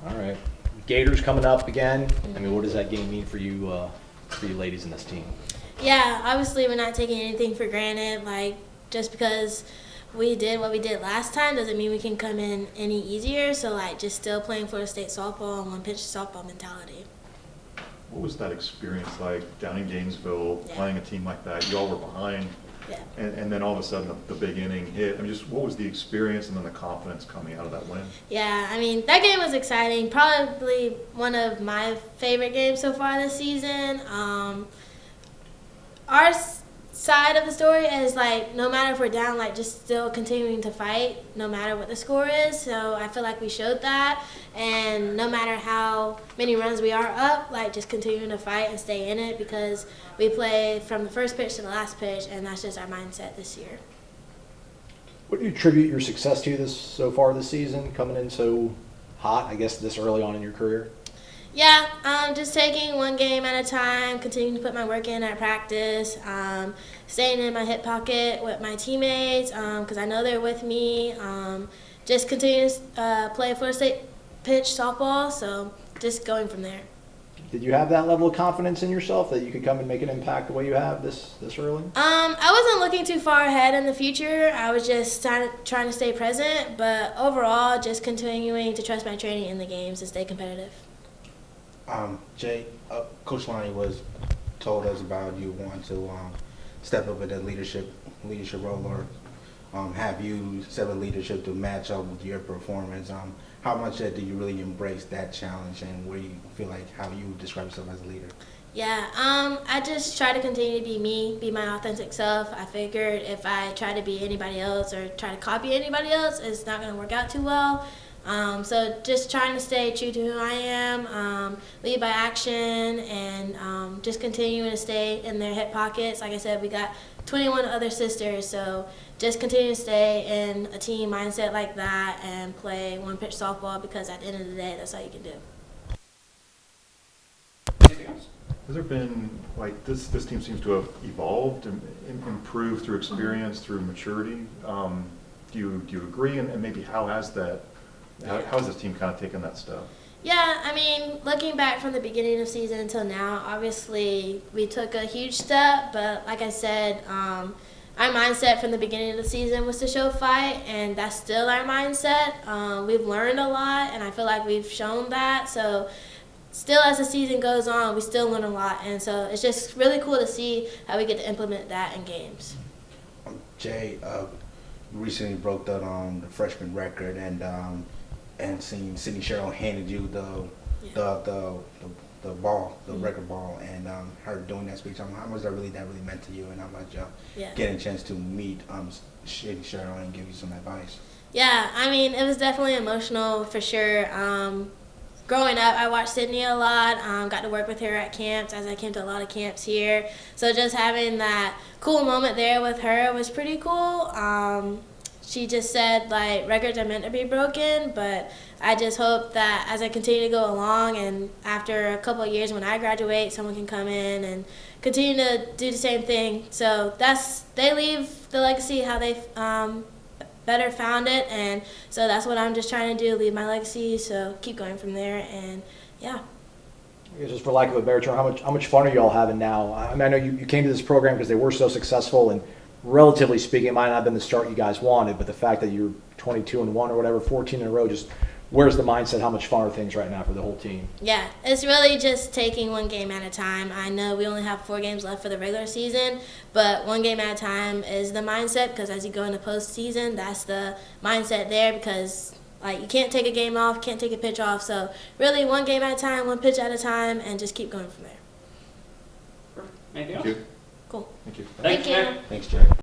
All right. Gators coming up again. I mean, what does that game mean for you ladies in this team? Yeah, obviously we're not taking anything for granted. Like, just because we did what we did last time doesn't mean we can come in any easier. So, like, just still playing Florida State softball and one-pitch softball mentality. What was that experience like down in Gainesville, playing a team like that? You all were behind, and then all of a sudden the big inning hit. I mean, just what was the experience and then the confidence coming out of that win? Yeah, I mean, that game was exciting. Probably one of my favorite games so far this season. Our side of the story is, like, no matter if we're down, like, just still continuing to fight no matter what the score is. So I feel like we showed that, and no matter how many runs we are up, like, just continuing to fight and stay in it, because we play from the first pitch to the last pitch, and that's just our mindset this year. What do you attribute your success to so far this season, coming in so hot, I guess, this early on in your career? Yeah, just taking one game at a time, continuing to put my work in at practice, staying in my hip pocket with my teammates because I know they're with me. Just continue to play Florida State pitch softball, so just going from there. Did you have that level of confidence in yourself that you could come and make an impact the way you have this early? I wasn't looking too far ahead in the future. I was just trying to stay present, but overall, just continuing to trust my training in the games and stay competitive. Jay, Coach Lonnie was told us about you wanting to step up in the leadership role, or have you step in leadership to match up with your performance. How much do you really embrace that challenge, and where you feel like how you describe yourself as a leader? Yeah, I just try to continue to be me, be my authentic self. I figured if I try to be anybody else or try to copy anybody else, it's not going to work out too well. So just trying to stay true to who I am, lead by action, and just continuing to stay in their hip pockets. Like I said, we got 21 other sisters, so just continue to stay in a team mindset like that and play one-pitch softball, because at the end of the day, that's all you can do. Has there been, like, this team seems to have evolved and improved through experience, through maturity? Do you agree? And maybe how has that? How has this team kind of taken that step? Yeah, I mean, looking back from the beginning of season until now, obviously we took a huge step, but like I said, our mindset from the beginning of the season was to show fight, and that's still our mindset. We've learned a lot, and I feel like we've shown that. So still, as the season goes on, we still learn a lot, and so it's just really cool to see how we get to implement that in games. Jay, you recently broke the freshman record, and seeing Sydney Sherrill handed you the ball, the record ball, and her doing that speech. How much that really meant to you, and how much getting a chance to meet Sydney Sherrill and give you some advice? Yeah, I mean, it was definitely emotional for sure. Growing up, I watched Sydney a lot, got to work with her at camps, as I came to a lot of camps here. So just having that cool moment there with her was pretty cool. She just said, like, records are meant to be broken, but I just hope that as I continue to go along, and after a couple of years when I graduate, someone can come in and continue to do the same thing. So they leave the legacy how they better found it, and so that's what I'm just trying to do, leave my legacy, so keep going from there, and yeah. I guess just for lack of a better term, how much fun are you all having now? I mean, I know you came to this program because they were so successful, and relatively speaking, it might not have been the start you guys wanted, but the fact that you're 22-1 or whatever, 14 in a row, just where's the mindset? How much fun are things right now for the whole team? Yeah, it's really just taking one game at a time. I know we only have 4 games left for the regular season, but one game at a time is the mindset, because as you go into postseason, that's the mindset there, because like you can't take a game off, can't take a pitch off. So really one game at a time, one pitch at a time, and just keep going from there. Anything else? Thank you. Cool. Thank you. Thanks, Thank you. Nick. Thanks, Jay.